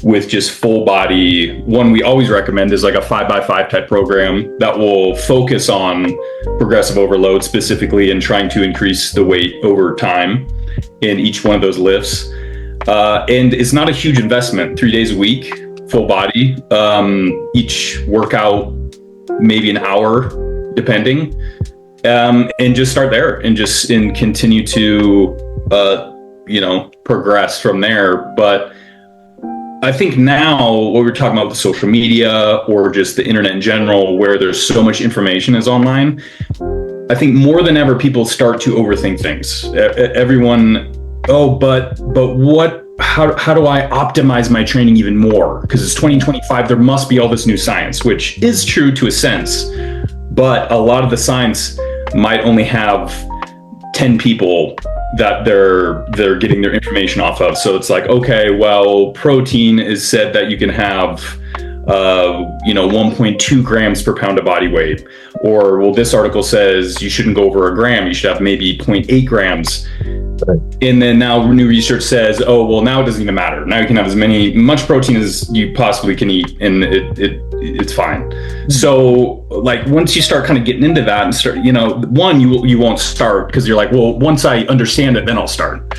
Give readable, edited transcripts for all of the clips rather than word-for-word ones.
with just full body. One we always recommend is like a 5x5 type program that will focus on progressive overload specifically and trying to increase the weight over time in each one of those lifts. And it's not a huge investment, 3 days a week, full body, each workout, maybe an hour, depending, and just start there and continue to, progress from there. But I think now what we're talking about with social media or just the internet in general, where there's so much information is online, I think more than ever, people start to overthink things. Everyone, but what, how do I optimize my training even more? Because it's 2025, there must be all this new science, which is true to a sense, but a lot of the science might only have 10 people that they're getting their information off of. So it's like, okay, well, protein is said that you can have 1.2 grams per pound of body weight, or well, this article says you shouldn't go over a gram, you should have maybe 0.8 grams. And then now new research says, oh, well, now it doesn't even matter. Now you can have much protein as you possibly can eat, and it's fine. So like once you start kind of getting into that and start, one, you won't start because you're like, well, once I understand it, then I'll start.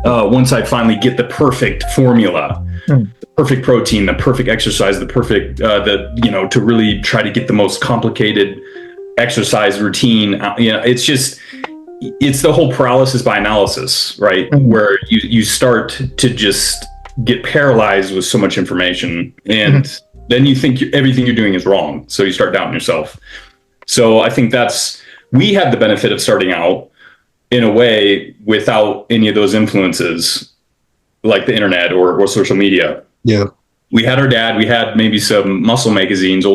Once I finally get the perfect formula, the perfect protein, the perfect exercise, the perfect, to really try to get the most complicated exercise routine. It's the whole paralysis by analysis, right? Where you start to just get paralyzed with so much information, and then you think everything you're doing is wrong. So you start doubting yourself. So I think we had the benefit of starting out in a way without any of those influences like the internet or social media. Yeah. We had our dad, we had maybe some old muscle magazines,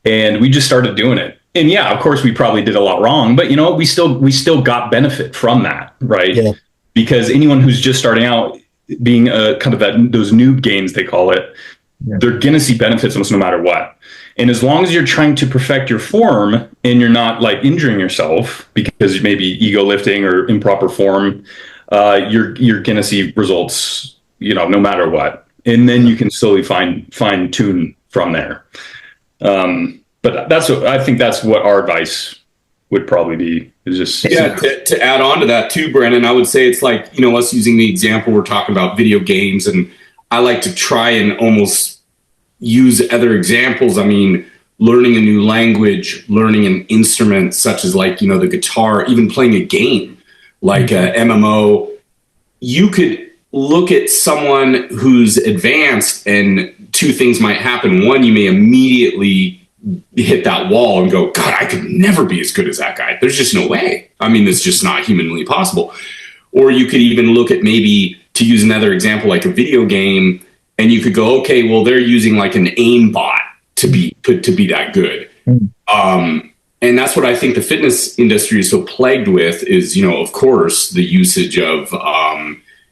and we just started doing it. And yeah, of course we probably did a lot wrong, but we still got benefit from that, right? Yeah. Because anyone who's just starting out, being kind of those noob gains, they call it, they're going to see benefits almost no matter what. And as long as you're trying to perfect your form and you're not like injuring yourself because maybe ego lifting or improper form, you're going to see results, no matter what. And then you can slowly fine tune from there. But I think that's what our advice would probably be, is just... Yeah, to add on to that too, Brandon, I would say it's like, us using the example, we're talking about video games, and I like to try and almost use other examples. I mean, learning a new language, learning an instrument such as like, the guitar, even playing a game like a MMO. You could look at someone who's advanced and two things might happen. One, you may immediately hit that wall and go, God, I could never be as good as that guy. There's just no way. I mean, it's just not humanly possible. Or you could even look at, maybe to use another example, like a video game, and you could go, okay, well, they're using like an aim bot to be that good. And that's what I think the fitness industry is so plagued with is, of course, the usage of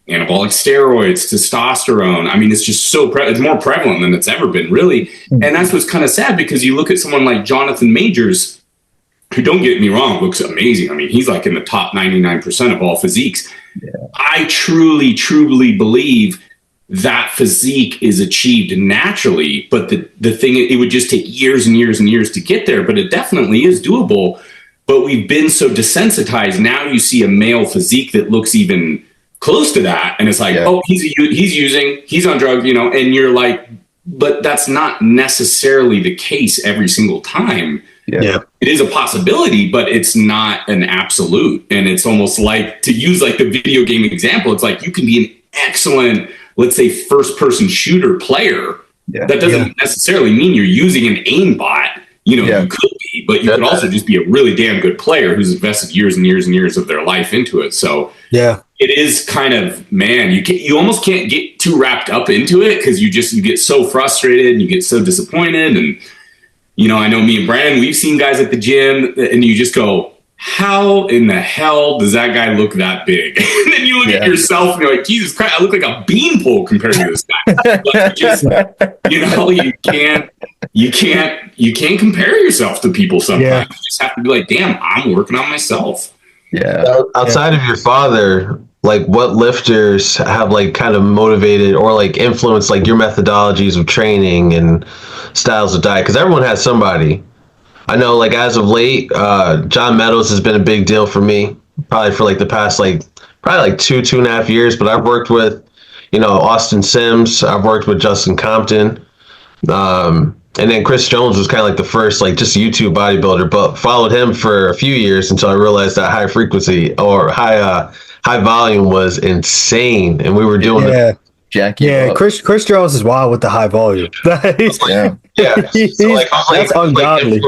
anabolic steroids, testosterone. I mean, it's just it's more prevalent than it's ever been, really. And that's what's kind of sad, because you look at someone like Jonathan Majors, who, don't get me wrong, looks amazing. I mean, he's like in the top 99% of all physiques. Yeah. I truly, truly believe that physique is achieved naturally, but the thing, it would just take years and years and years to get there, but it definitely is doable. But we've been so desensitized. Now you see a male physique that looks even close to that, and it's like, oh, he's on drugs, and you're like, but that's not necessarily the case every single time. Yeah. It is a possibility, but it's not an absolute. And it's almost like, to use like the video game example, it's like you can be an excellent, let's say, first person shooter player. Yeah. That doesn't necessarily mean you're using an aim bot. You could be, but you could also just be a really damn good player who's invested years and years and years of their life into it. So it is kind of, man, you almost can't get too wrapped up into it, because you get so frustrated and you get so disappointed. And, I know me and Brandon, we've seen guys at the gym, and you just go, how in the hell does that guy look that big? And then you look at yourself and you're like, Jesus Christ, I look like a beanpole compared to this guy. But you can't compare yourself to people sometimes. You just have to be like, damn, I'm working on myself. Yeah. Outside of your father, like what lifters have like kind of motivated or like influenced like your methodologies of training and styles of diet? Because everyone has somebody. I know, like as of late, John Meadows has been a big deal for me, probably for like the past like probably like 2.5 years. But I've worked with, Austin Sims. I've worked with Justin Compton. And then Chris Jones was kind of like the first like just YouTube bodybuilder, but followed him for a few years until I realized that high frequency or high volume was insane, and we were doing it. Yeah, Chris Jones is wild with the high volume. Yeah. So like, That's ungodly.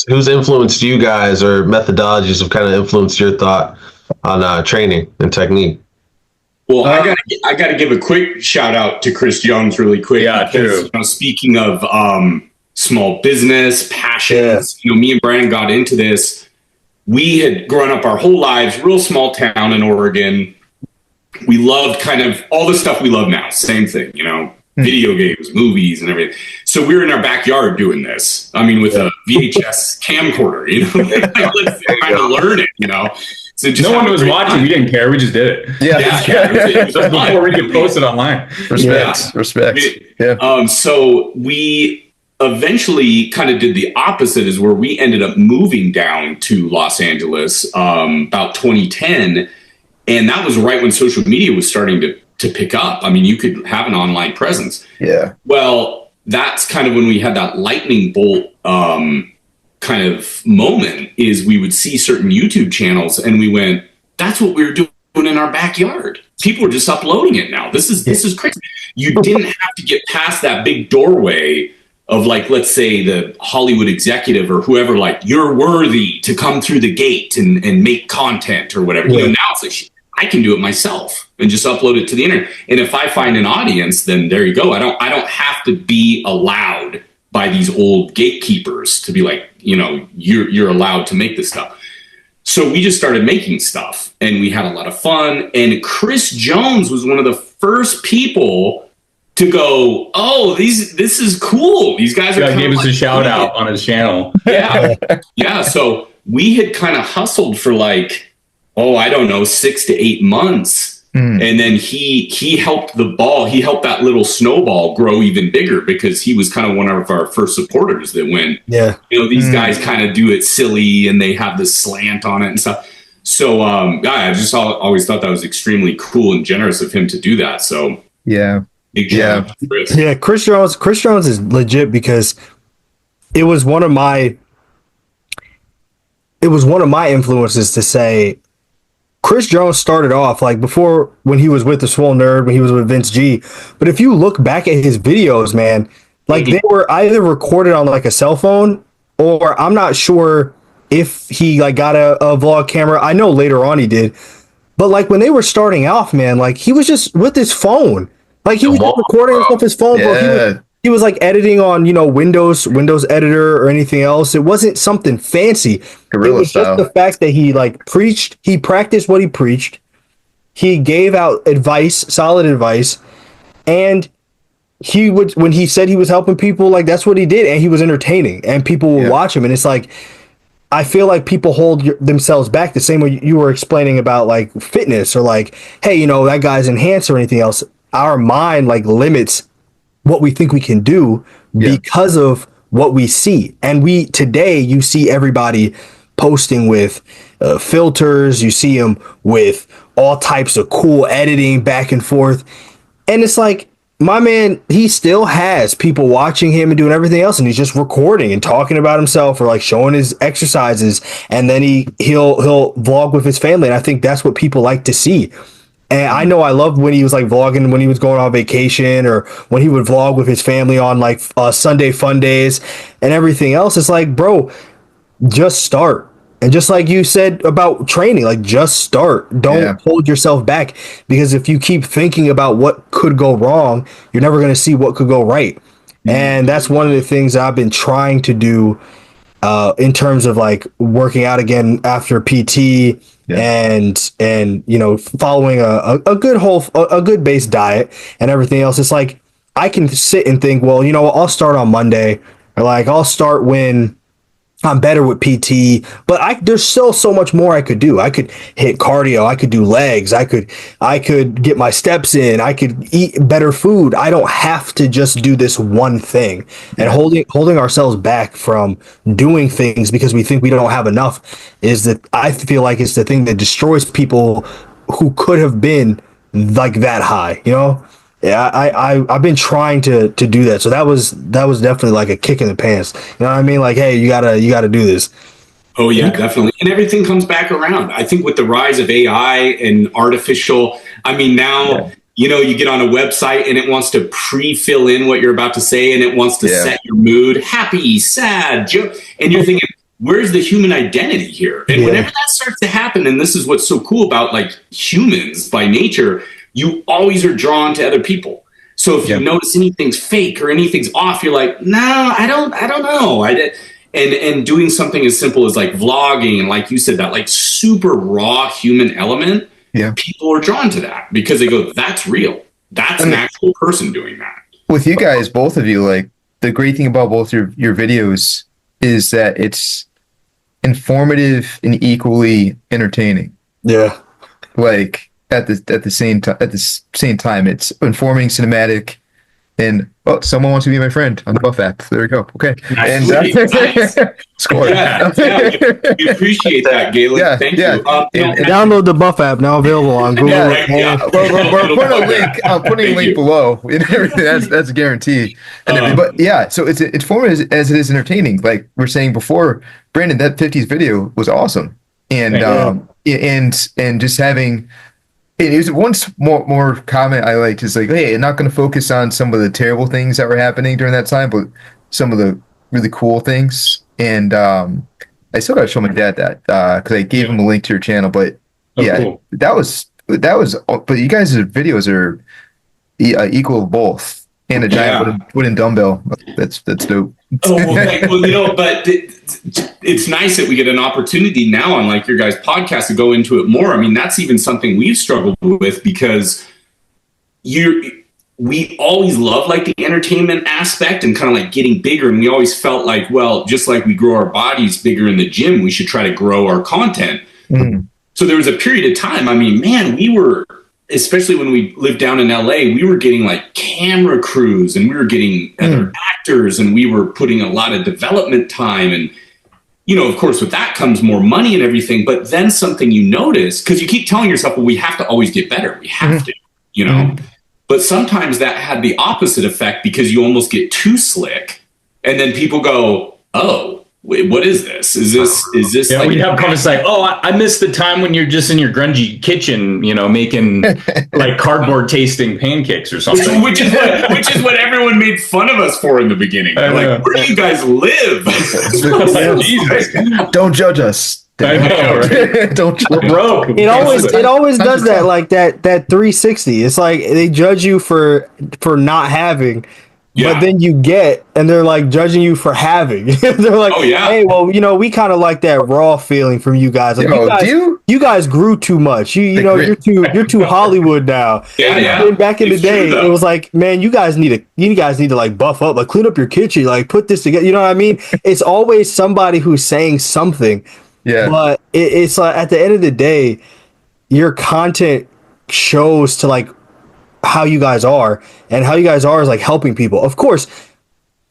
Who's influenced you guys, or methodologies have kind of influenced your thought on training and technique? Well, I gotta give a quick shout out to Chris Jones really quick. Yeah, because, true. Speaking of small business passions, me and Brandon got into this. We had grown up our whole lives, real small town in Oregon. We loved kind of all the stuff we love now. Same thing, video games, movies, and everything. So we were in our backyard doing this. I mean, with a VHS camcorder, let's kind of learn it, So no one was watching. We didn't care. We just did it. It was Before we could post it online. Respect. Yeah. So we eventually kind of did the opposite, is where we ended up moving down to Los Angeles about 2010. And that was right when social media was starting to pick up. I mean, you could have an online presence. Yeah. Well, that's kind of when we had that lightning bolt kind of moment, is we would see certain YouTube channels and we went, that's what we were doing in our backyard. People are just uploading it now. This is crazy. You didn't have to get past that big doorway of, like, let's say the Hollywood executive or whoever, like, you're worthy to come through the gate and make content or whatever. Now it's like, I can do it myself and just upload it to the internet. And if I find an audience, then there you go. I don't have to be allowed by these old gatekeepers to be like, you're allowed to make this stuff. So we just started making stuff and we had a lot of fun. And Chris Jones was one of the first people to go, oh, this is cool. These guys are gave us a shout out on his channel. Yeah. Yeah. So we had kind of hustled for like, I don't know, 6 to 8 months. And then he helped he helped that little snowball grow even bigger, because he was kind of one of our first supporters that went, these guys kind of do it silly and they have this slant on it and stuff. So I just always thought that was extremely cool and generous of him to do that. So big shout out to Chris. Yeah, Chris Jones is legit, because it was one of my influences to say, Chris Jones started off like before, when he was with the Swole Nerd, when he was with Vince G. But if you look back at his videos, man, like they were either recorded on like a cell phone, or I'm not sure if he like got a vlog camera. I know later on he did. But like when they were starting off, man, like he was just with his phone. Like he was just recording off his phone, bro. He was like editing on, Windows editor or anything else. It wasn't something fancy. Guerrilla it was style. Just the fact that he like preached, he practiced what he preached. He gave out advice, solid advice. And he would, when he said he was helping people, like that's what he did. And he was entertaining and people will watch him. And it's like, I feel like people hold themselves back the same way you were explaining about like fitness, or like, hey, that guy's enhanced or anything else. Our mind like limits what we think we can do because of what we see. And today you see everybody posting with filters, you see them with all types of cool editing back and forth. And it's like, my man, he still has people watching him and doing everything else, and he's just recording and talking about himself or like showing his exercises, and then he'll vlog with his family. And I think that's what people like to see. And I know I loved when he was like vlogging when he was going on vacation, or when he would vlog with his family on like Sunday fun days and everything else. It's like, bro, just start. And just like you said about training, like just start. Don't hold yourself back, because if you keep thinking about what could go wrong, you're never going to see what could go right. And that's one of the things I've been trying to do in terms of like working out again after PT. And following a good base diet and everything else. It's like I can sit and think, well, I'll start on Monday, or like I'll start when I'm better with PT, but there's still so much more I could do. I could hit cardio, I could do legs, I could get my steps in, I could eat better food. I don't have to just do this one thing. And holding ourselves back from doing things because we think we don't have enough is that I feel like it's the thing that destroys people who could have been like that high, you know? Yeah, I've been trying to do that. So that was definitely like a kick in the pants. You know what I mean? Like, hey, you gotta do this. Oh yeah, definitely. And everything comes back around. I think with the rise of AI and artificial, I mean, now, you get on a website and it wants to pre-fill in what you're about to say, and it wants to set your mood, happy, sad, joke. And you're thinking, where's the human identity here? And whenever that starts to happen, and this is what's so cool about like humans by nature, you always are drawn to other people. So if you notice anything's fake or anything's off, you're like, no, I don't know. And doing something as simple as like vlogging and like you said, that like super raw human element, people are drawn to that because they go, that's real. That's an actual person doing that. With you guys, both of you, like the great thing about both your videos is that it's informative and equally entertaining. Yeah. Like at the same time, it's informing, cinematic, and someone wants to be my friend on the Buff app. There we go. Okay, nice. And score. We appreciate that, Galen. Thank you. And download the Buff app now available on Google. We're putting a link. I'm putting a link below and everything. That's a guarantee. But yeah, so it's informative as it is entertaining. Like we're saying before, Brandon, that 50s video was awesome, and just having. It was one more comment I liked is like, hey, I'm not going to focus on some of the terrible things that were happening during that time, but some of the really cool things. And I still got to show my dad that because I gave him a link to your channel. But cool. that was. But you guys' videos are equal of both, and a giant wooden dumbbell. That's dope. But it's nice that we get an opportunity now on like your guys' podcast to go into it more. I mean, that's even something we've struggled with because we always love like the entertainment aspect and kind of like getting bigger. And we always felt like, well, just like we grow our bodies bigger in the gym, we should try to grow our content. Mm. So there was a period of time, I mean, man, we were, especially when we lived down in LA, we were getting like camera crews and we were getting other actors and we were putting a lot of development time. And, of course, with that comes more money and everything. But then something you notice, because you keep telling yourself, well, we have to always get better. We have to, But sometimes that had the opposite effect because you almost get too slick. And then people go, oh, wait, what is this? Is this? Yeah, we'd have comments like, "Oh, I miss the time when you're just in your grungy kitchen, making like cardboard tasting pancakes or something." which is what everyone made fun of us for in the beginning. They're like, "Where do you guys live?" Jesus. Don't judge us. I know, right? We're broke. It always does that, like that 360. It's like they judge you for not having. Yeah. But then you get, and they're like judging you for having. They're like, hey, well, we kind of like that raw feeling from you guys. Like, you guys grew too much. You're too Hollywood now. Yeah. Back in the day, it was like, man, you guys need to like buff up, like clean up your kitchen, like put this together. You know what I mean? It's always somebody who's saying something. Yeah. But it's like at the end of the day, your content shows to like how you guys are, and how you guys are is like helping people. Of course,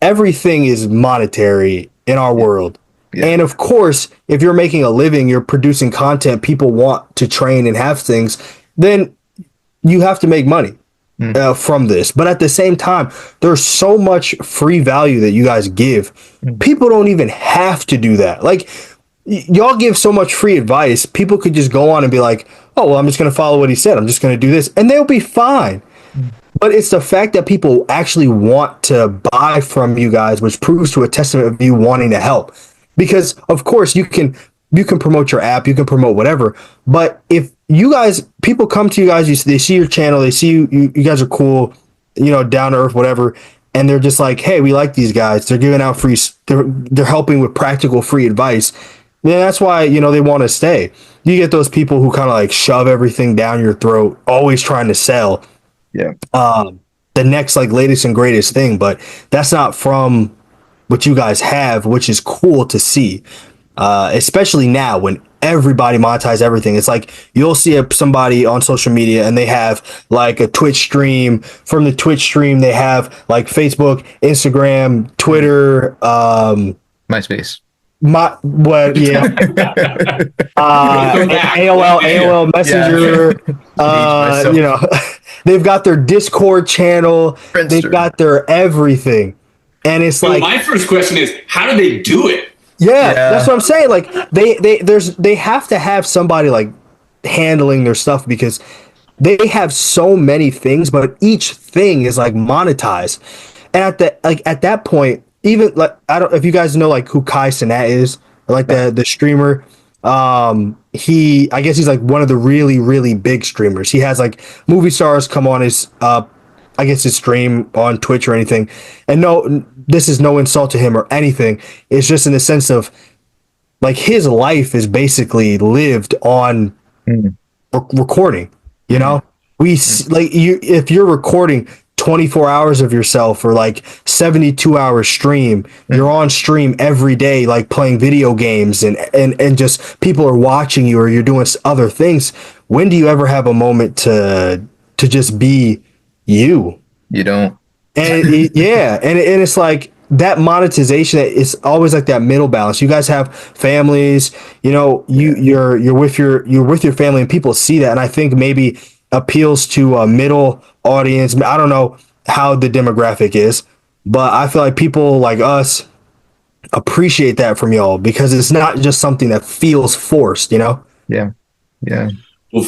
everything is monetary in our world. Yeah. And of course, if you're making a living, you're producing content, people want to train and have things, then you have to make money from this. But at the same time, there's so much free value that you guys give. People don't even have to do that. Like, y'all give so much free advice, people could just go on and be like, oh, well, I'm just going to follow what he said. I'm just going to do this. And they'll be fine. But it's the fact that people actually want to buy from you guys, which proves to a testament of you wanting to help. Because, of course, you can promote your app, you can promote whatever. But if you guys, people come to you guys, they see your channel, they see you guys are cool, down to earth, whatever. And they're just like, hey, we like these guys. They're giving out free, they're helping with practical free advice. Yeah, that's why, they want to stay. You get those people who kind of like shove everything down your throat, always trying to sell. Yeah. The next like latest and greatest thing, but that's not from what you guys have, which is cool to see. Especially now when everybody monetize everything. It's like you'll see somebody on social media and they have like a Twitch stream. From the Twitch stream, they have like Facebook, Instagram, Twitter, MySpace. Yeah, AOL Messenger. They've got their Discord channel. Friendster. They've got their everything, and it's So like my first question is, how do they do it? yeah, that's what I'm saying. Like they have to have somebody like handling their stuff because they have so many things, but each thing is like monetized. And at that point, even like I don't if you guys know like who Kai Cenat is, or like the streamer. I guess he's like one of the really, really big streamers. He has like movie stars come on his I guess his stream on Twitch or anything. And no, this is no insult to him or anything. It's just in the sense of like his life is basically lived on recording. You know, like if you're recording 24 hours of yourself or like 72 hour stream, you're on stream every day, like playing video games and just people are watching you or you're doing other things. When do you ever have a moment to just be you? You don't. And it's like that monetization is always like that middle balance. You guys have families, you're with your family and people see that. And I think maybe appeals to a middle audience. I don't know how the demographic is, but I feel like people like us appreciate that from y'all because it's not just something that feels forced, Yeah. Well,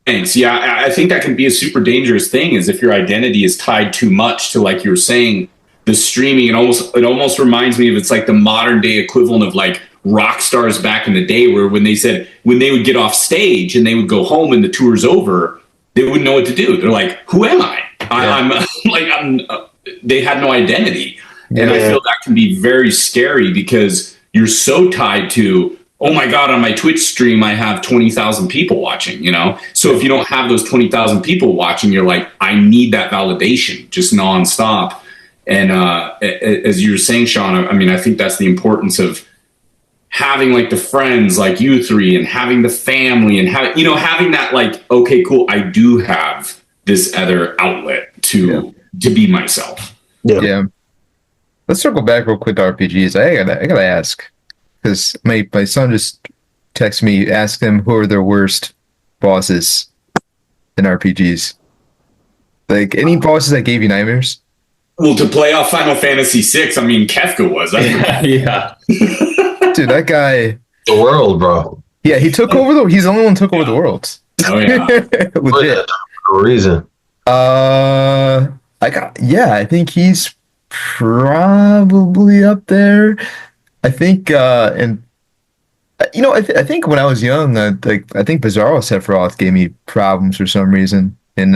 thanks. Yeah, I think that can be a super dangerous thing is if your identity is tied too much to, like you were saying, the streaming. It almost reminds me of it's like the modern day equivalent of like rock stars back in the day where when they would get off stage and they would go home and the tour's over, they wouldn't know what to do. They're like, who am I? They had no identity. And I feel that can be very scary because you're so tied to, oh my God, on my Twitch stream, I have 20,000 people watching, So if you don't have those 20,000 people watching, you're like, I need that validation just nonstop. And as you were saying, Sean, I think that's the importance of having like the friends like you three and having the family and having that like, okay, cool. I do have this other outlet to be myself. Yeah. Let's circle back real quick to RPGs. I gotta ask because my son just texted me, ask them who are their worst bosses in RPGs. Like any bosses that gave you nightmares? Well, to play off Final Fantasy VI, Kefka was. Yeah. Dude, that guy. The world, bro. Yeah, he took over he's the only one who took over the world. Oh yeah. Legit. For a reason. I think he's probably up there. I think I think when I was young, I think Bizarro Sephiroth gave me problems for some reason. And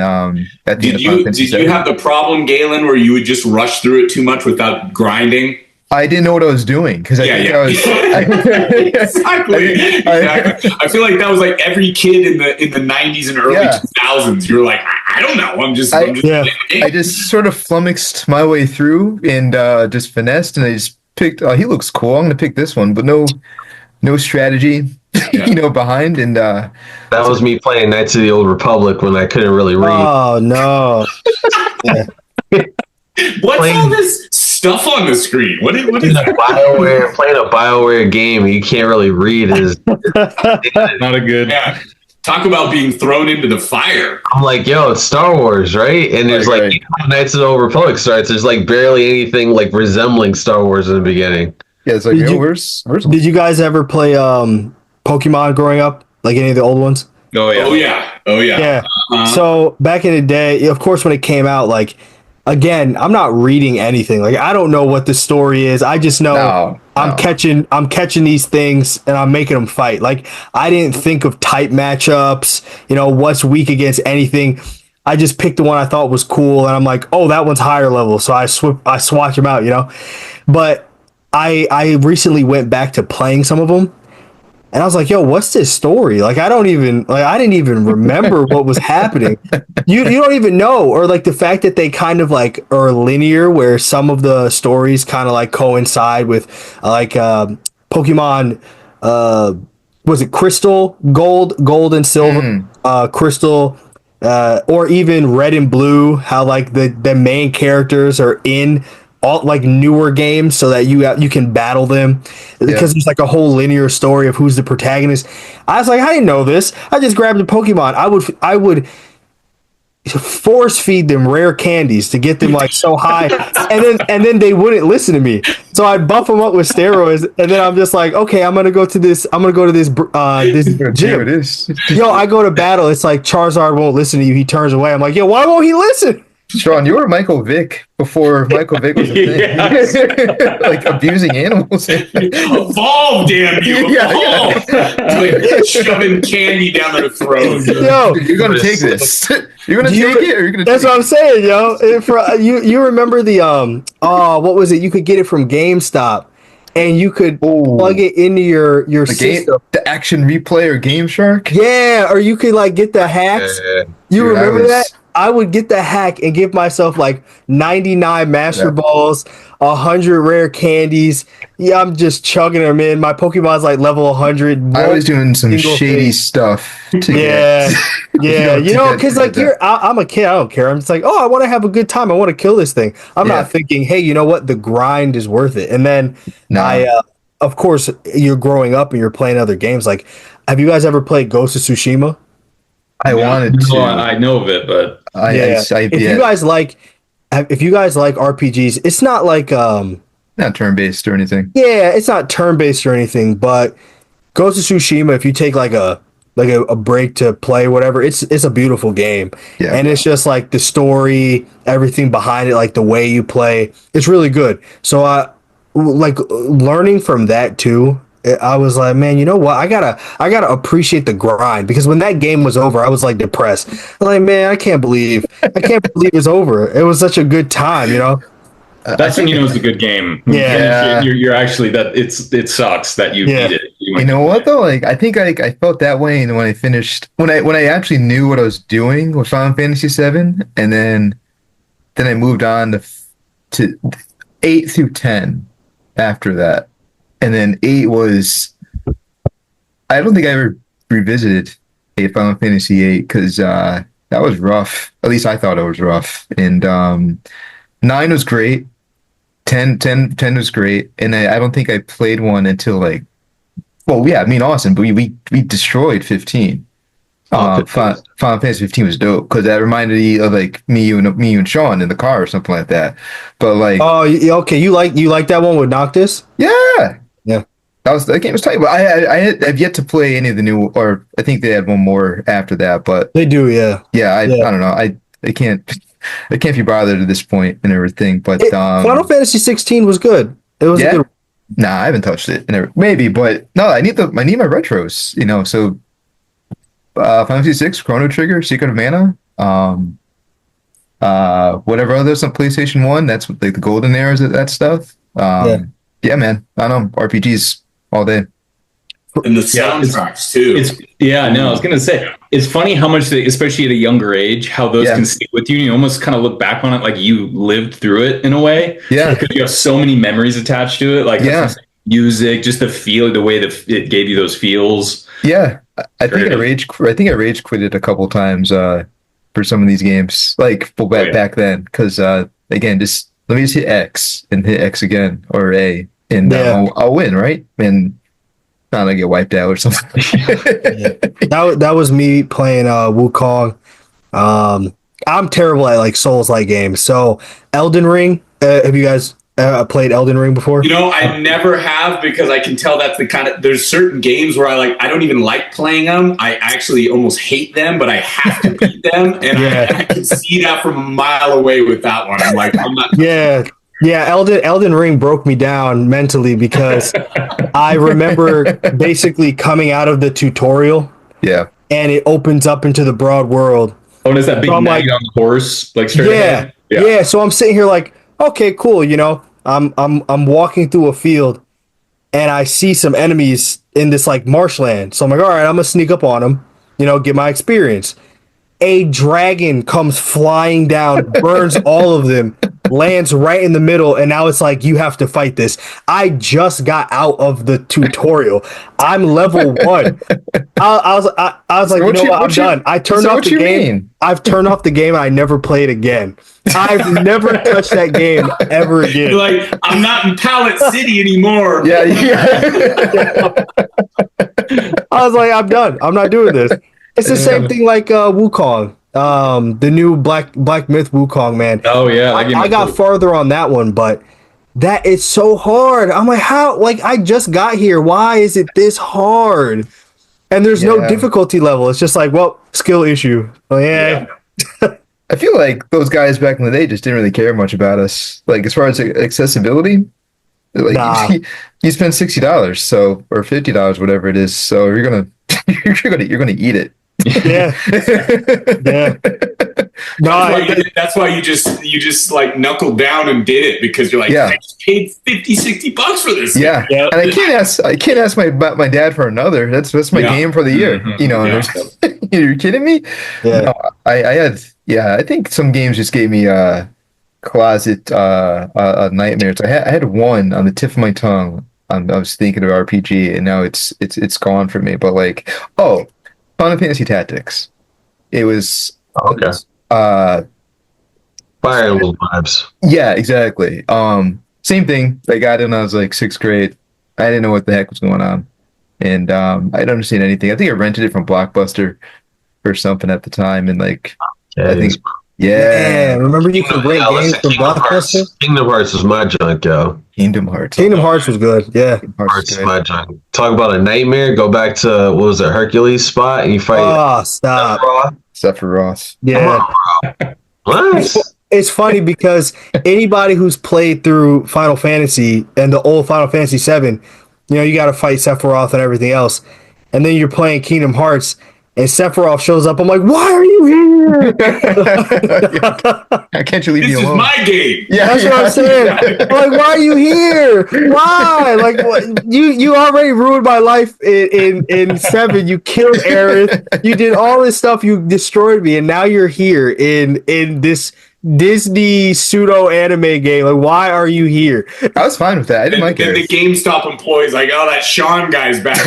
did you have the problem, Galen, where you would just rush through it too much without grinding? I didn't know what I was doing because I was exactly. I feel like that was like every kid in the 90s and early 2000s. You're like, I don't know. I'm just playing the game. I just sort of flummoxed my way through and just finessed, and I just picked. He looks cool. I'm gonna pick this one, but no strategy, behind. And that was me playing Knights of the Old Republic when I couldn't really read. Oh no! What's all this stuff on the screen? What is that? Playing a BioWare game you can't really read is not a good. Yeah. Talk about being thrown into the fire. I'm like, yo, it's Star Wars, right? And there's Knights of the Old Republic starts. There's like barely anything like resembling Star Wars in the beginning. Yeah, it's like, where's did you guys ever play Pokemon growing up? Like any of the old ones? Oh yeah. Yeah. Uh-huh. So back in the day, of course, when it came out, like, again, I'm not reading anything. Like, I don't know what the story is. I just know I'm catching these things and I'm making them fight. Like, I didn't think of type matchups, what's weak against anything. I just picked the one I thought was cool and I'm like, oh, that one's higher level. So I swatch them out, But I recently went back to playing some of them. And I was like, yo, what's this story? Like, I didn't even remember what was happening. You don't even know. Or like the fact that they kind of like are linear, where some of the stories kind of like coincide with Pokemon, was it Crystal, Gold and Silver, Crystal, or even Red and Blue, how like the main characters are in all like newer games so that you can battle them because there's like a whole linear story of who's the protagonist. I was like, I didn't know this. I just grabbed a Pokemon. I would force feed them rare candies to get them like so high, and then they wouldn't listen to me. So I'd buff them up with steroids, and then I'm just like, okay, I'm gonna go to this this gym. Yo, I go to battle. It's like Charizard won't listen to you. He turns away. I'm like, yo, why won't he listen? Sean, you were Michael Vick before Michael Vick was a thing. Like abusing animals. Evolve, damn you! Evolve! Like shoving candy down their throat. Yo, You're gonna take this. You're gonna take it, or you're gonna. That's what I'm saying, yo. You remember the what was it? You could get it from GameStop, and you could plug it into your system. The action replay or Game Shark. Yeah, or you could like get the hacks. You remember that? I would get the hack and give myself like 99 Master Balls, 100 rare candies. Yeah, I'm just chugging them in. My Pokemon's like level 100. I was doing some shady stuff. Yeah, because like I'm a kid. I don't care. I'm just like, oh, I want to have a good time. I want to kill this thing. I'm not thinking, hey, you know what? The grind is worth it. And then of course, you're growing up and you're playing other games. Like, have you guys ever played Ghost of Tsushima? I wanted to. I know of it, but if you guys like RPGs, it's not like not turn-based or anything. Yeah, it's not turn-based or anything, but Ghost of Tsushima, if you take like a break to play whatever, it's a beautiful game. Yeah. And it's just like the story, everything behind it, like the way you play, it's really good. So like learning from that too, I was like, man, you know what? I gotta appreciate the grind, because when that game was over, I was like depressed. I'm like, man, I can't believe it's over. It was such a good time, you know. That's when you know it's a good game. Yeah, you're actually that. It sucks that you beat it. You know what though? Like I think I felt that way, and when I finished, when I actually knew what I was doing with Final Fantasy VII, and then I moved on to 8 through 10 after that. And then 8 was, I don't think I ever revisited Final Fantasy 8 because that was rough. At least I thought it was rough. And 9 was great. 10 was great. And I don't think I played one until like, well, yeah, me and Austin, but we destroyed 15. Final Fantasy 15 was dope because that reminded me of like me, you and Sean in the car or something like that. But like, oh, okay, you like that one with Noctis? Yeah. That game was tight, but I've yet to play any of the new, or I think they had one more after that, but they do, yeah. I don't know. I can't be bothered at this point and everything. But Final Fantasy 16 was good. It was good. Nah, I haven't touched it. Maybe, but no, I need my retros. You know, so Final Fantasy 6, Chrono Trigger, Secret of Mana, whatever others on PlayStation 1. That's like the golden eras of that stuff. Yeah, man. I know RPGs all day. And the soundtracks too. I was gonna say, it's funny how much especially at a younger age, how those can stick with you. You almost kind of look back on it like you lived through it in a way. Yeah, because you have so many memories attached to it. Like music, just the feel, the way that it gave you those feels. Yeah, I think I rage quitted a couple times for some of these games, like back then, because again, just let me just hit X and hit X again or A, and I'll win, right? And not I get wiped out or something. That was me playing Wukong. I'm terrible at like Souls-like games. So Elden Ring, have you guys played Elden Ring before? You know, I never have, because I can tell that's the kind of, there's certain games where I don't even like playing them. I actually almost hate them, but I have to beat them. And I can see that from a mile away with that one. I'm like, I'm not. Yeah, Elden Ring broke me down mentally, because I remember basically coming out of the tutorial. Yeah. And it opens up into the broad world. Oh, and it's that big knight on the horse, like straight ahead? Yeah. So I'm sitting here like, okay, cool. You know, I'm walking through a field, and I see some enemies in this like marshland. So I'm like, all right, I'm gonna sneak up on him, get my experience. A dragon comes flying down, burns all of them, lands right in the middle, and now it's like you have to fight this. I just got out of the tutorial. I'm level 1. I was like, I'm done. I turned off the game. I've turned off the game. I never played again. I've never touched that game ever again. You're like, I'm not in Pallet City anymore. Yeah. I was like, I'm done. I'm not doing this. It's the same thing like Wukong, the new Black Myth Wukong, man. Oh yeah, I got farther on that one, but that is so hard. I'm like, how? Like, I just got here. Why is it this hard? And there's no difficulty level. It's just like, well, skill issue. Oh yeah. I feel like those guys back in the day just didn't really care much about us. Like as far as accessibility, like you spend $60, so or $50, whatever it is. So you're gonna eat it. Yeah. Yeah. No, that's why you just like knuckled down and did it, because you're like, I just paid $50-$60 for this. Yeah. And I can't ask my dad for another. That's my game for the year. You're kidding me? Yeah. No, I think some games just gave me closet nightmares. I had one on the tip of my tongue. I was thinking of RPG, and now it's gone for me. But like, Final Fantasy Tactics. It was okay. Fire Emblem vibes. Yeah, exactly. Same thing. I got in when I was like 6th grade. I didn't know what the heck was going on, and I didn't understand anything. I think I rented it from Blockbuster or something at the time, and like I think. Yeah, remember you could rent games from Blockbuster? Kingdom Hearts was my junk, yo. Kingdom Hearts was good. Yeah. Hearts is my junk. Talk about a nightmare. Go back to, what was it, Hercules spot, and you fight. Oh, stop. Sephiroth. Yeah. What? It's funny because anybody who's played through Final Fantasy and the old Final Fantasy 7, you got to fight Sephiroth and everything else. And then you're playing Kingdom Hearts and Sephiroth shows up. I'm like, why are you here? Can't you leave me alone? This is my game. Yeah, that's what I'm saying. I'm like, why are you here? Why? Like, what? You already ruined my life in 7. You killed Aerith. You did all this stuff. You destroyed me, and now you're here in this Disney pseudo anime game. Like, why are you here? I was fine with that. I didn't like it. And the GameStop employees like, oh, that Sean guy's back.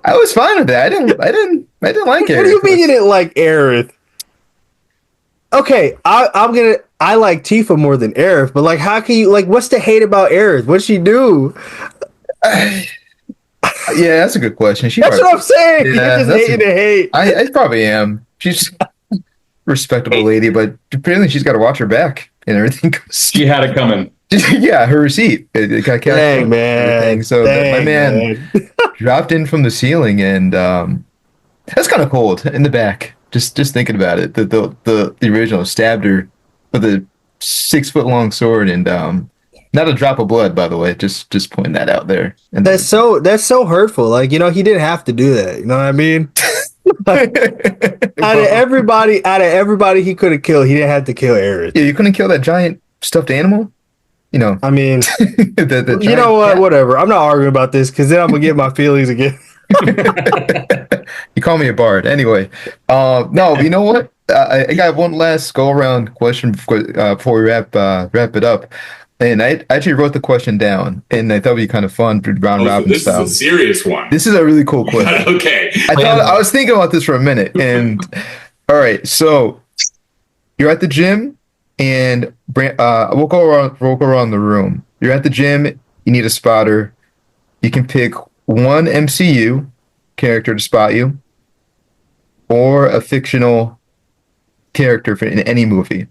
I was fine with that. I didn't like it. What do you mean you didn't like Aerith? Okay, I like Tifa more than Aerith, but like, how can you like? What's the hate about Aerith? What'd she do? Yeah, that's a good question. That's what I'm saying. Yeah, you're just hating to hate. I probably am. She's a respectable lady, but apparently she's got to watch her back and everything. She had it coming. Yeah, her receipt. It got cashed. Dang, man. So my man dropped in from the ceiling, and that's kind of cold in the back. Just thinking about it. The original stabbed her with a 6-foot-long sword, and not a drop of blood, by the way. Just pointing that out there. And that's so hurtful. Like, he didn't have to do that. You know what I mean? out of everybody he could have killed, he didn't have to kill Aerith. Yeah, you couldn't kill that giant stuffed animal. I mean, the you know what? Cat. Whatever. I'm not arguing about this because then I'm gonna get my feelings again. You call me a bard, anyway. No, you know what? I got one last go around question before we wrap it up. And I actually wrote the question down, and I thought it'd be kind of fun for round robin style. This is a serious one. This is a really cool question. Okay. I was thinking about this for a minute, and all right. So you're at the gym, and we'll go around the room. You're at the gym. You need a spotter. You can pick one MCU character to spot you, or a fictional character in any movie.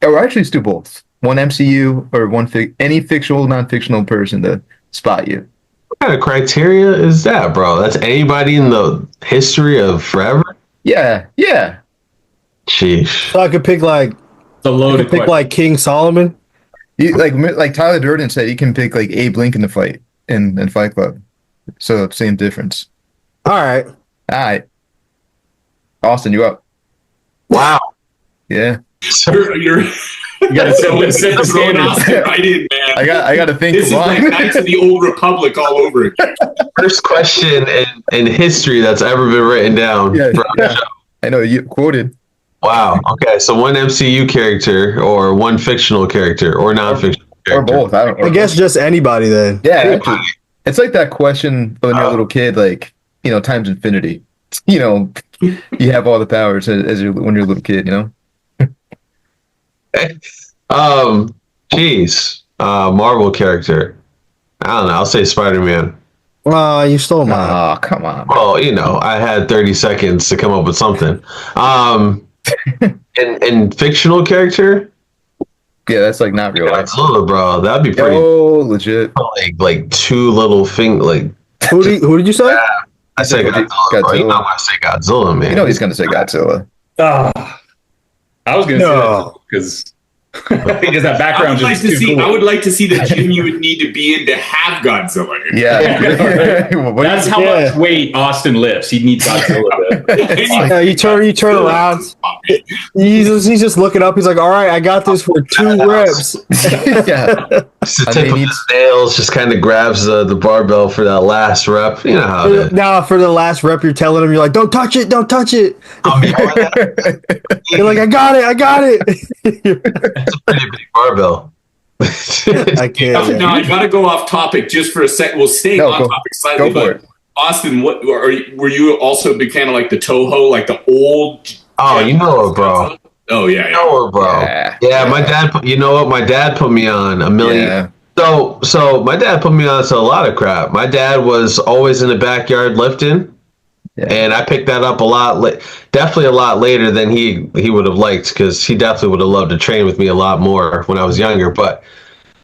Or actually, let's do both. One MCU or any fictional, non-fictional person to spot you. What kind of criteria is that, bro? That's anybody in the history of forever? Yeah. Sheesh. So I could pick like King Solomon. Like Tyler Durden said, you can pick like Abe Lincoln to fight in Fight Club. So same difference. All right. Austin, you up? Wow. Yeah. You gotta set the standards right in, man. I got to think. This is like Knights of the Old Republic all over again. First question in history that's ever been written down. Yeah, for our show. I know you quoted. Wow. Okay, so one MCU character or one fictional character or non-fictional character. Or both. I don't. I guess just anybody then. Yeah, actually, it's like that question when you're a little kid, like times infinity. You have all the powers when you're a little kid. Marvel character. I don't know. I'll say Spider-Man. You stole mine. Oh, come on. Well, I had 30 seconds to come up with something. And fictional character. Yeah, that's like not real life. Godzilla, bro. That'd be pretty. Oh, legit. Like two little thing. Like Who did you say? I say Godzilla. Bro. You know I'm gonna say Godzilla, man. He's gonna say Godzilla. I was going to say that because that background just too cool. I would like to see the gym you would need to be in to have Godzilla. Yeah. That's how much weight Austin lifts. He'd need Godzilla. You turn around. He's just looking up. He's like, all right, I got this for 2 reps. Yeah. Just the tip of his nails just kind of grabs the barbell for that last rep. You know how it is. Now, for the last rep, you're telling him, you're like, don't touch it. You're like, I got it. It's a pretty big barbell. I can't. No, I gotta go off topic just for a sec. We'll stay on topic slightly, but Austin, were you also a big fan of like the Toho, like the old? Oh, you know it, bro. Oh yeah, you know it, bro. Yeah, my dad. You know what? My dad put me on a million. Yeah. So my dad put me on to a lot of crap. My dad was always in the backyard lifting. Yeah. And I picked that up definitely a lot later than he would have liked, because he definitely would have loved to train with me a lot more when I was younger. But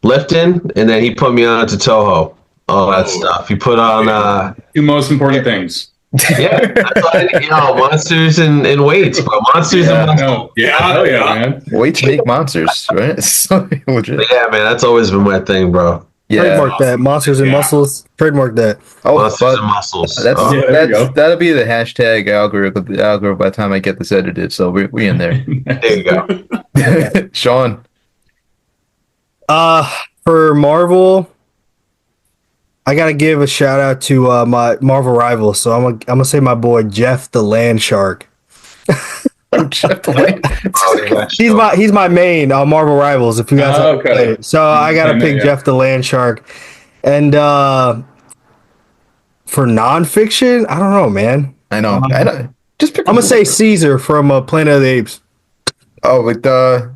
lifting, and then he put me on to Toho, all that stuff. He put on 2 most important things. Yeah, that's why, monsters and weights, bro. Monsters and muscles. Man. Weights make monsters, right? So legit. Yeah, man, that's always been my thing, bro. Yeah. Trademark that. Monsters and muscles. Trademark that. Oh, monsters and muscles. That'll be the hashtag algorithm by the time I get this edited. So we in there. There you go. Sean. For Marvel, I gotta give a shout out to my Marvel rivals. So I'm gonna say my boy Jeff the Land Shark. He's my main Marvel rivals. If you guys play it. So I gotta pick Jeff the Land Shark. And for nonfiction, I don't know, man. I know. Just pick. I'm gonna say Caesar from Planet of the Apes. Oh, with the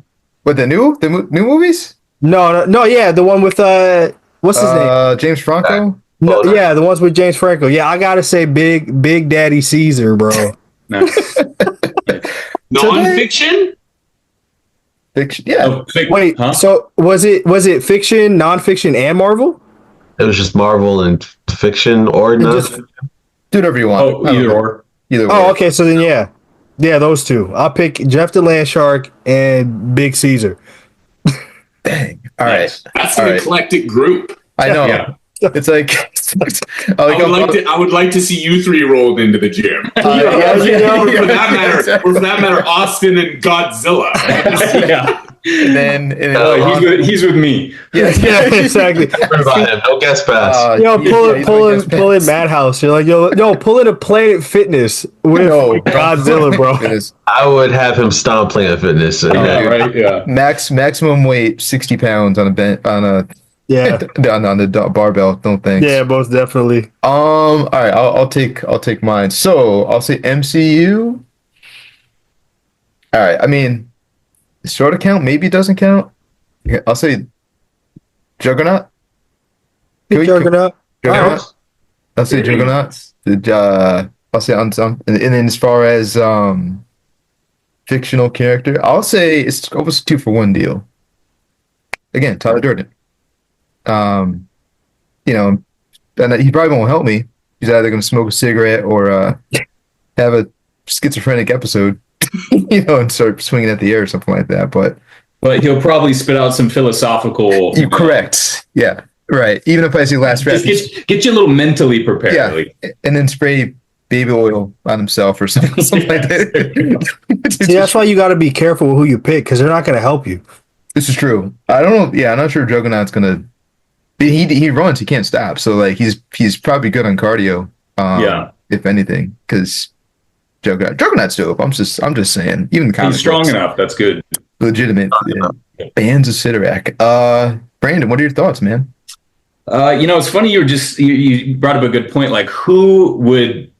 new movies? No, yeah, the one with what's his name? James Franco. No, yeah, the ones with James Franco. Yeah, I gotta say Big Daddy Caesar, bro. Nice. Non-fiction? Fiction, yeah. Wait, so was it fiction, non-fiction, and Marvel? It was just Marvel and fiction or non-fiction. Do whatever you want. Oh, either or. Oh, okay. So then, yeah, those two. I'll pick Jeff the Land Shark and Big Caesar. Dang. All right. That's an eclectic group. I know. Yeah. It's like I would like to see you 3 rolled into the gym. For that matter, Austin and Godzilla. And then he's with me. Yeah, exactly. No guest pass. Pull in Madhouse. You're like, yo, pull in a Planet Fitness with Godzilla, bro. I would have him stomp Planet Fitness. Right? Yeah. Maximum weight 60 pounds on a Yeah, on the barbell. Don't think. Yeah, most definitely. All right, I'll take mine. So I'll say MCU. All right, I mean, sort of count. Maybe it doesn't count. I'll say Juggernaut. Juggernaut. I'll say Juggernaut. I'll say on some, and then as far as fictional character, I'll say it's almost a 2-for-1 deal. Again, Tyler Durden. And he probably won't help me. He's either going to smoke a cigarette or have a schizophrenic episode, and start swinging at the air or something like that. But he'll probably spit out some philosophical. You're correct. Yeah, right. Even if I see last rep, get you a little mentally prepared. Yeah, and then spray baby oil on himself or something like that. See, that's why you got to be careful with who you pick, because they're not going to help you. This is true. I don't know. Yeah, I'm not sure Juggernaut's going to He runs, he can't stop. So like he's probably good on cardio. If anything, because Juggernaut's dope. I'm just saying. Even the comic He's strong books, enough. That's good. legitimate. Bands of Sidorak. Brandon, what are your thoughts, man? It's funny. You brought up a good point. Like, who would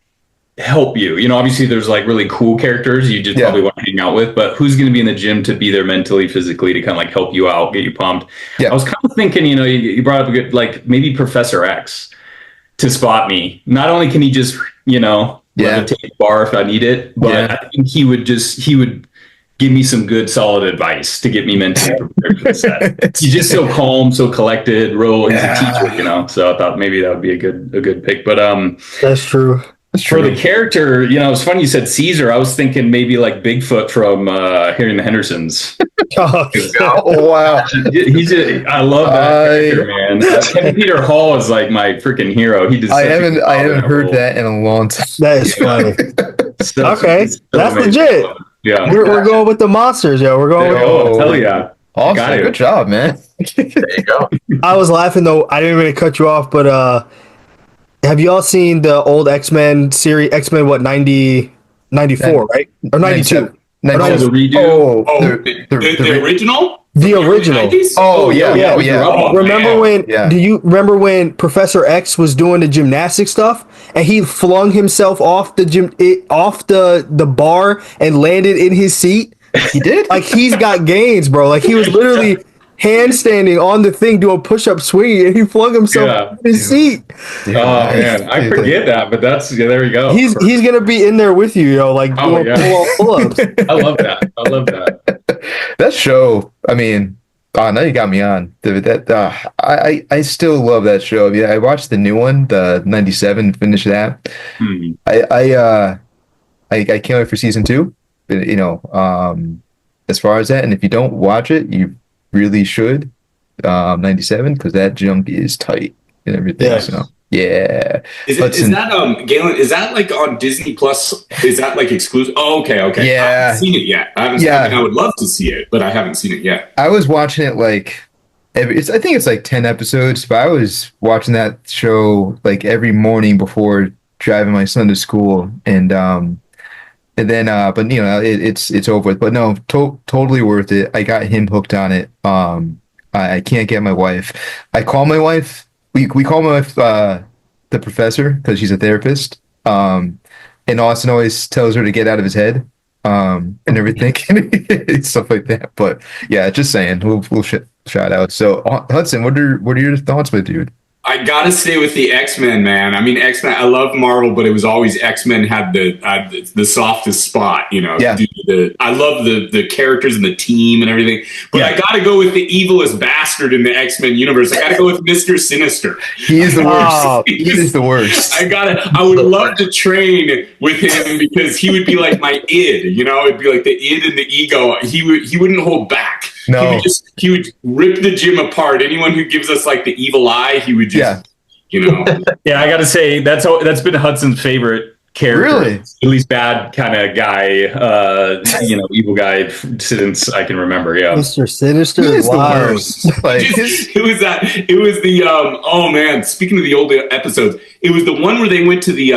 help you? Obviously there's like really cool characters you just probably want to hang out with, but who's going to be in the gym to be there mentally, physically, to kind of like help you out, get you pumped? I was kind of thinking, you brought up a good, like maybe Professor X to spot me. Not only can he just, levitate the bar if I need it, but I think he would give me some good solid advice to get me mentally prepared for the set. He's just so calm, so collected, he's a teacher, so I thought maybe that would be a good pick. But that's true. For the character, it's funny you said Caesar. I was thinking maybe like Bigfoot from Harry and the Hendersons. Oh wow, I love that character, man. Kevin Peter Hall is like my freaking hero. I haven't heard that in a long time. That is funny. Okay, that's legit. Yeah, we're going with the monsters, yo. We're going. Hell yeah! Awesome, good job, man. There you go. I was laughing though. I didn't mean to cut you off, but have you all seen the old X-Men series? X-Men, what, 94, right? Or 92? The redo. The original? The original. Yeah. Do you remember when Professor X was doing the gymnastic stuff and he flung himself off the bar and landed in his seat? He did? Like, he's got gains, bro. Like, he was literally handstanding on the thing doing push-up swinging, and he flung himself in his seat. Oh man, I forget that, but there you go. He's gonna be in there with you, like doing pull-ups. I love that. That show. I mean, now you got me on. I still love that show. Yeah, I watched the new one, the '97. Finished that. I can't wait for season 2. As far as that, and if you don't watch it, you really should. 97, because that junk is tight and everything. Yes. So yeah. Is that Galen? Is that like on Disney Plus? Is that like exclusive? Oh, okay. Yeah. I haven't seen it yet. I would love to see it, but I haven't seen it yet. I was watching it like I think it's like 10 episodes, but I was watching that show like every morning before driving my son to school, and then but it's over with. But no, totally worth it. I got him hooked on it. I can't get my wife. I call my wife. We call my wife the professor, because she's a therapist. And Austin always tells her to get out of his head, and everything, stuff like that. But yeah, just saying, we'll shout out. So Hudson, what are your thoughts, my dude? I gotta stay with the X-Men, man. I mean, X-Men. I love Marvel, but it was always X-Men had the softest spot. Yeah. I love the characters and the team and everything. But I gotta go with the evilest bastard in the X-Men universe. I gotta go with Mr. Sinister. He is the worst. He is the worst. I would love to train with him, because he would be like my id. It'd be like the id and the ego. He wouldn't hold back. No. He would rip the gym apart. Anyone who gives us like the evil eye, he would just, Yeah, I got to say that's been Hudson's favorite character. Really? At least bad kind of guy, evil guy since I can remember. Yeah. Mr. Sinister He is the wild. worst. Like, Who was that? It was the oh man, speaking of the old episodes, it was the one where they went to the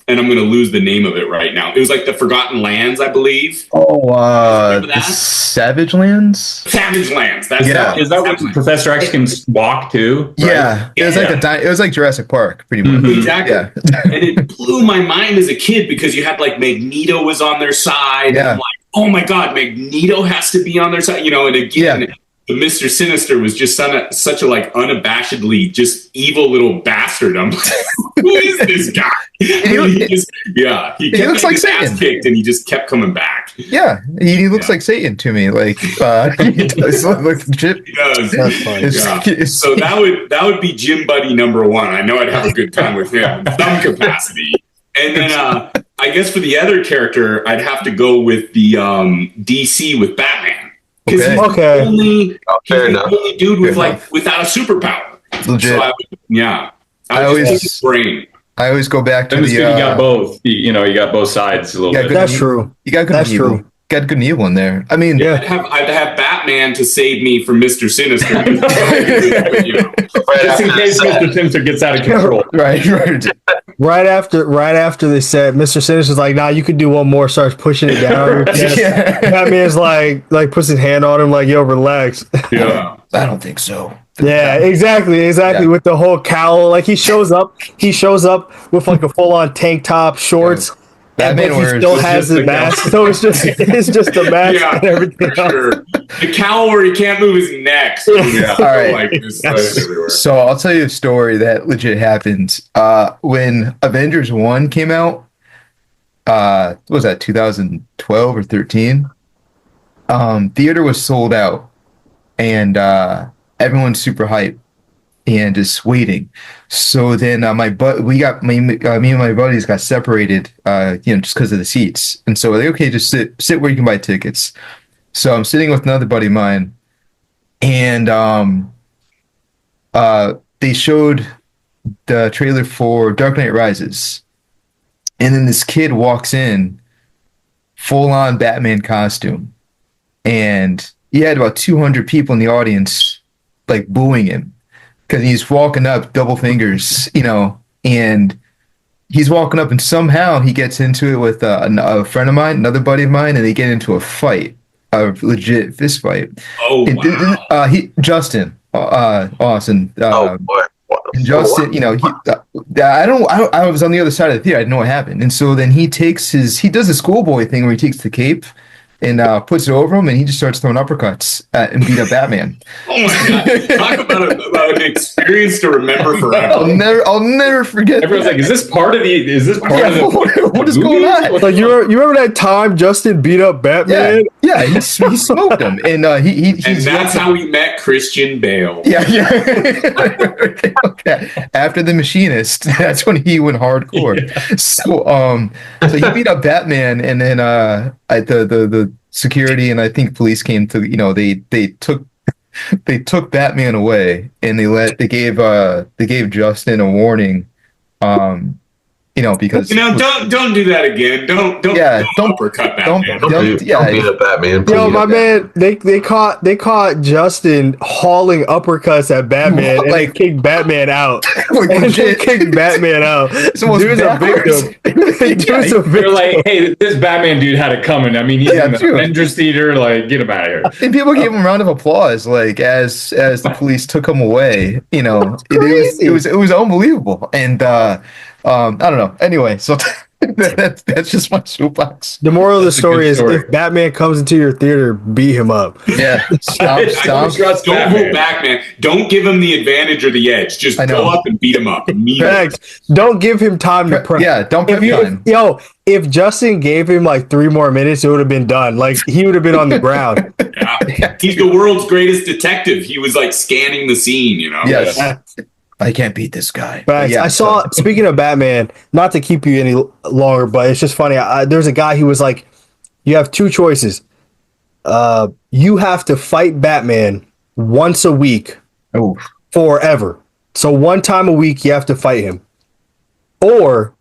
and I'm going to lose the name of it right now. It was like the Forgotten Lands, I believe. the Savage Lands. Savage Lands. That's Is that what Professor X can walk too? Right? Yeah, it was it was like Jurassic Park, pretty much. Mhm. Exactly. Yeah. And it blew my mind as a kid, because you had like Magneto was on their side. Yeah. And I'm like, oh my God, Magneto has to be on their side. And again, the Mr. Sinister was just such a like unabashedly just evil little bastard. I'm like, who is this guy? He looks like his ass Satan. kicked, and he just kept coming back. Yeah, he looks like Satan to me. Like he does look like legit. He does. That's funny. So that would be Gym Buddy number 1. I know I'd have a good time with him in some capacity. And then I guess for the other character, I'd have to go with the DC with Batman. Because he's the only dude with without a superpower. Legit. So I always pick his brain. I always go back to You got both. You got both sides a little bit. That's true. You got good. That's true. got good and evil in there. I mean, Yeah. I'd have Batman to save me from Mr. Sinister. Just in case Mr. Sinister gets out of control. right. Right after they said, Mr. Sinister's like, nah, you could do one more, starts pushing it down. Yeah. Batman's like puts his hand on him, like, yo, relax. Yeah. I don't think so. Yeah, exactly. Yeah. With the whole cowl. Like he shows up with like a full on tank top, shorts. Batman but he wears still it's has just the the mask, so it's just the mask Yeah, and everything for else. sure. The cowl where he can't move his neck. So Yeah. All right. like this place everywhere. So I'll tell you a story that legit happened. When Avengers 1 came out, what was that, 2012 or 13? Theater was sold out, and everyone's super hyped and just waiting. So then me and my buddies got separated, just because of the seats. And so we're like, okay, just sit where you can buy tickets. So I'm sitting with another buddy of mine, and they showed the trailer for Dark Knight Rises, and then this kid walks in, full on Batman costume, and he had about 200 people in the audience like booing him because he's walking up, double fingers, and he's walking up, and somehow he gets into it with a friend of mine, another buddy of mine, and they get into a fight, a legit fist fight. Oh, wow. Justin, Austin. Oh boy. And Justin, I was on the other side of the theater. I didn't know what happened. And so then he does the schoolboy thing where he takes the cape and puts it over him, and he just starts throwing uppercuts and beat up Batman. Oh my god! Talk about an experience to remember forever. I'll never forget. Everyone's like, is this part of the what is going on? Like you remember that time Justin beat up Batman? Yeah, he smoked him, and And that's how we met Christian Bale. Yeah. Okay. After The Machinist, that's when he went hardcore. Yeah. So he beat up Batman, and then the security and I think police came to, they took Batman away, and they gave Justin a warning, because don't do that again. Don't uppercut Batman. Don't beat up Batman. Yo, my man, they caught Justin hauling uppercuts at Batman and like kicked Batman out. Kicked Batman out. It's almost Dude's a victim. They're like, hey, this Batman dude had it coming. I mean, he's in the Avengers theater. Like, get him out of here. And people gave him a round of applause, like as the police took him away. It was unbelievable. And I don't know. Anyway, so that's just my soapbox. The moral of the story is, if Batman comes into your theater, beat him up. Yeah. Don't hold back, man. Don't give him the advantage or the edge. Just go up and beat him up immediately. Don't give him time to prep. Yeah, don't prep time. If Justin gave him like 3 more minutes, it would have been done. Like he would have been on the ground. Yeah. He's the world's greatest detective. He was like scanning the scene, Yes. I can't beat this guy. But I saw, speaking of Batman, not to keep you any longer, but it's just funny. There's a guy who was like, you have 2 choices. You have to fight Batman once a week forever. So 1 time a week, you have to fight him. Or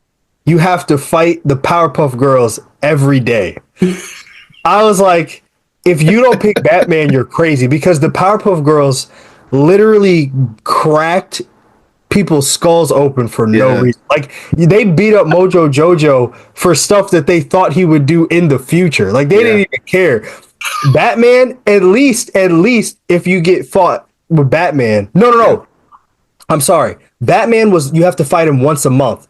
you have to fight the Powerpuff Girls every day. I was like, if you don't pick Batman, you're crazy, because the Powerpuff Girls literally cracked people's skulls open for no reason. Like they beat up Mojo Jojo for stuff that they thought he would do in the future. Like they didn't even care. Batman, at least if you get fought with Batman. No. I'm sorry. Batman was, you have to fight him once a month.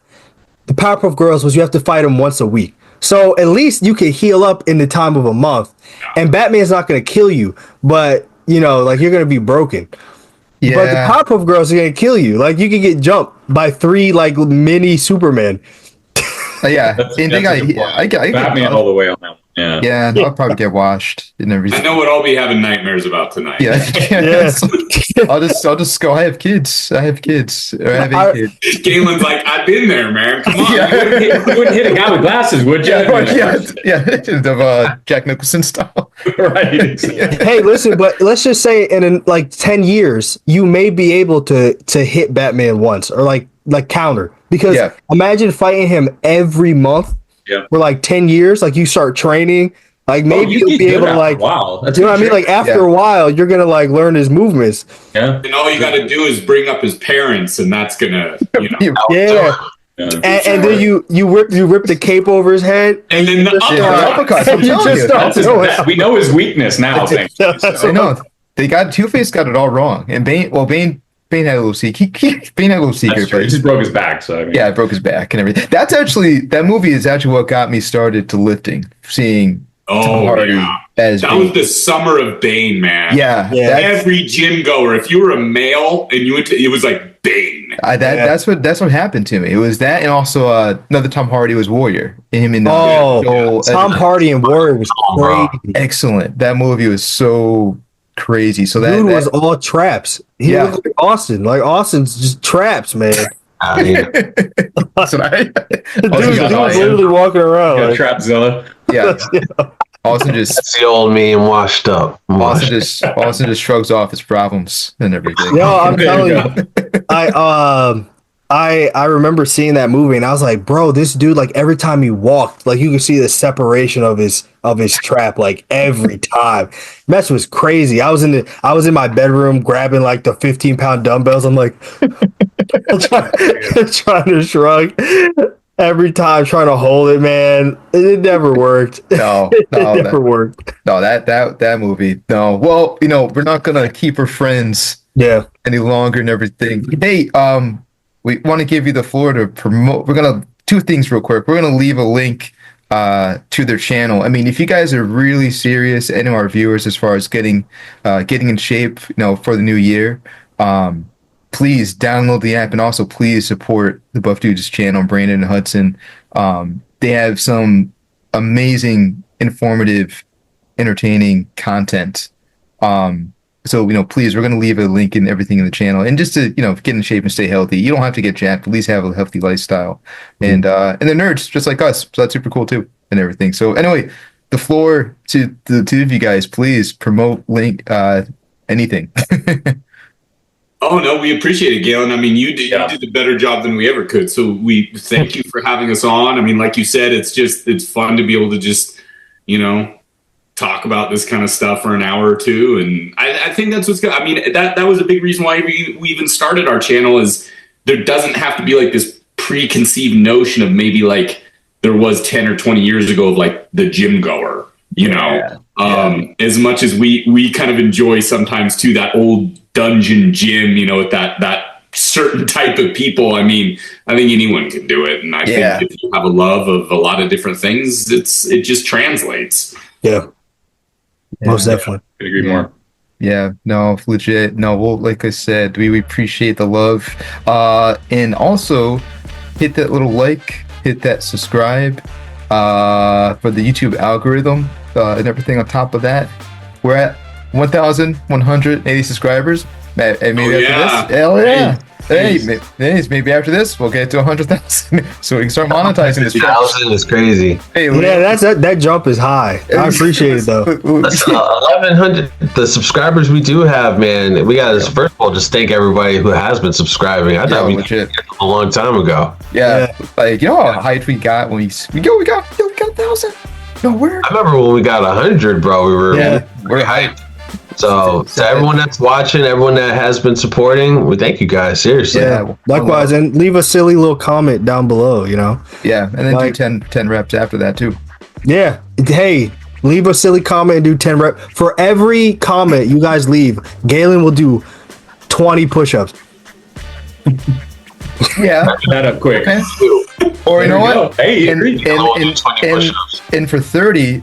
The Powerpuff Girls was, you have to fight him once a week. So at least you can heal up in the time of a month. And Batman's not going to kill you, but like you're going to be broken. Yeah. But the Powerpuff Girls are going to kill you. Like you can get jumped by 3 like mini Supermen. Yeah. I got Batman all the way on that one. Yeah, I'll probably get washed and everything. I know what I'll be having nightmares about tonight. Yeah. I'll just go. I have kids. Or I have 8 kids. Galen's like, I've been there, man. Come on. You wouldn't hit a guy with glasses, would you? Yeah. Jack Nicholson style. Right. Hey, listen, but let's just say in like 10 years, you may be able to hit Batman once, or like counter, because imagine fighting him every month. Yeah. For like 10 years, like you start training, Like maybe you you'll get be good able to after like, a while. That's you know what I mean? for Like sure. after a while, you're gonna like learn his movements. Yeah. And all you got to do is bring up his parents, and that's gonna, Yeah. Yeah. And then you rip the cape over his head, And then you the just uppercut. start- Uppercuts, I'm and you telling just you. start That's his doing best. We know his weakness now. Thank you. I know they got Two-Face got it all wrong, and Bane had a little secret. Bane had a little secret, That's true. He but just broke his back. So I mean, yeah, it broke his back and everything. That movie is actually what got me started to lifting. Seeing Tom Oh, Hardy yeah. as That Bane. was the summer of Bane, man. Yeah, Yeah. Every gym goer, if you were a male and you went to, it was like Bane. that's what happened to me. It was that, and also another Tom Hardy was Warrior. Him in Tom Hardy and Warrior was bro. crazy. excellent. That movie was so crazy. So that Dude was all traps. He Yeah. looked like Austin. Like Austin's just traps, man. I mean, that's what I. Dude Also, was just- literally walking around. yeah, Like, Trapzilla. yeah. Also just that's the old me and washed up. Also just shrugs off his problems and everything. yo, I'm There telling you you, I remember seeing that movie and I was like, bro, this dude, like every time he walked, like you could see the separation of his trap, like every time. Mess was crazy. I was in my bedroom grabbing like the 15-pound dumbbells. I'm like trying to shrug every time, trying to hold it, man. It never worked. No, It no, never worked. that movie. No. Well, we're not gonna keep her friends Yeah. any longer and everything. Hey, we want to give you the floor to promote. We're gonna two things real quick. We're gonna leave a link to their channel. I mean, if you guys are really serious, any of our viewers, as far as getting in shape, for the new year, please download the app and also please support the Buff Dudes channel, Brandon and Hudson. They have some amazing, informative, entertaining content. So, please, we're going to leave a link and everything in the channel. And just to, get in shape and stay healthy. You don't have to get jacked. At least have a healthy lifestyle. And they're nerds just like us. So that's super cool too and everything. So anyway, the floor to the two of you guys, please promote, link, anything. Oh no, we appreciate it, Galen. I mean, you did a better job than we ever could. So we thank you for having us on. I mean, like you said, it's fun to be able to just, talk about this kind of stuff for an hour or two. And I think that's what's good. I mean, that was a big reason why we even started our channel, is there doesn't have to be like this preconceived notion of maybe like there was 10 or 20 years ago of like the gym goer, as much as we kind of enjoy sometimes too, that old dungeon gym, with that certain type of people. I mean, I think anyone can do it. And I think if you have a love of a lot of different things, it just translates. Yeah. Most definitely. Could agree more. Yeah, no, legit. No, well, like I said, we appreciate the love. And also hit that little like, hit that subscribe for the YouTube algorithm and everything on top of that. We're at 1,180 subscribers. And maybe after this, hell yeah. Hey, maybe after this, we'll get to 100,000 so we can start monetizing this. 1,000 is crazy. Hey, Yeah, that jump is high. I appreciate it though. That's 1,100. The subscribers we do have, man. We got to first of all just thank everybody who has been subscribing. I thought we legit. did a long time ago. Yeah, like how hyped we got when we got 1,000. No, where? I remember when we got 100, bro. We're hyped. So to everyone that's watching, everyone that has been supporting, we thank you guys. Seriously. Yeah. Likewise, and leave a silly little comment down below, Yeah, and then do 10 reps after that too. Yeah. Hey, leave a silly comment and do 10 reps. For every comment you guys leave, Galen will do 20 push-ups. Yeah. Wrap that up quick. Okay. Or you know what? Go. Hey, and for 30,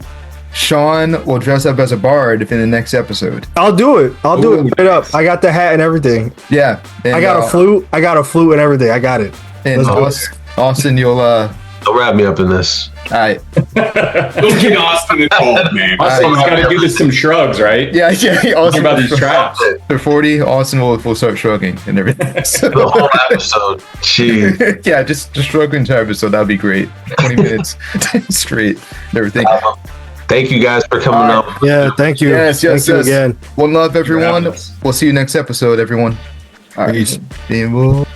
Sean will dress up as a bard in the next episode. I'll do it. I'll do it straight up. I got the hat and everything. Yeah. And, I got a flute. I got a flute and everything. I got it. And Austin, you'll Don't wrap me up in this. all right. Don't get Austin involved, man. Austin's got to do some shrugs, right? Yeah. Austin, About these traps. For 40, Austin will start shrugging and everything. So, The whole episode. Jeez. yeah, just shrug the entire episode. That'd be great. 20 minutes straight and everything. Thank you guys for coming up. Yeah, thank you. Yes, thank you again. One love, everyone. We'll see you next episode, everyone. All right. Peace. And we'll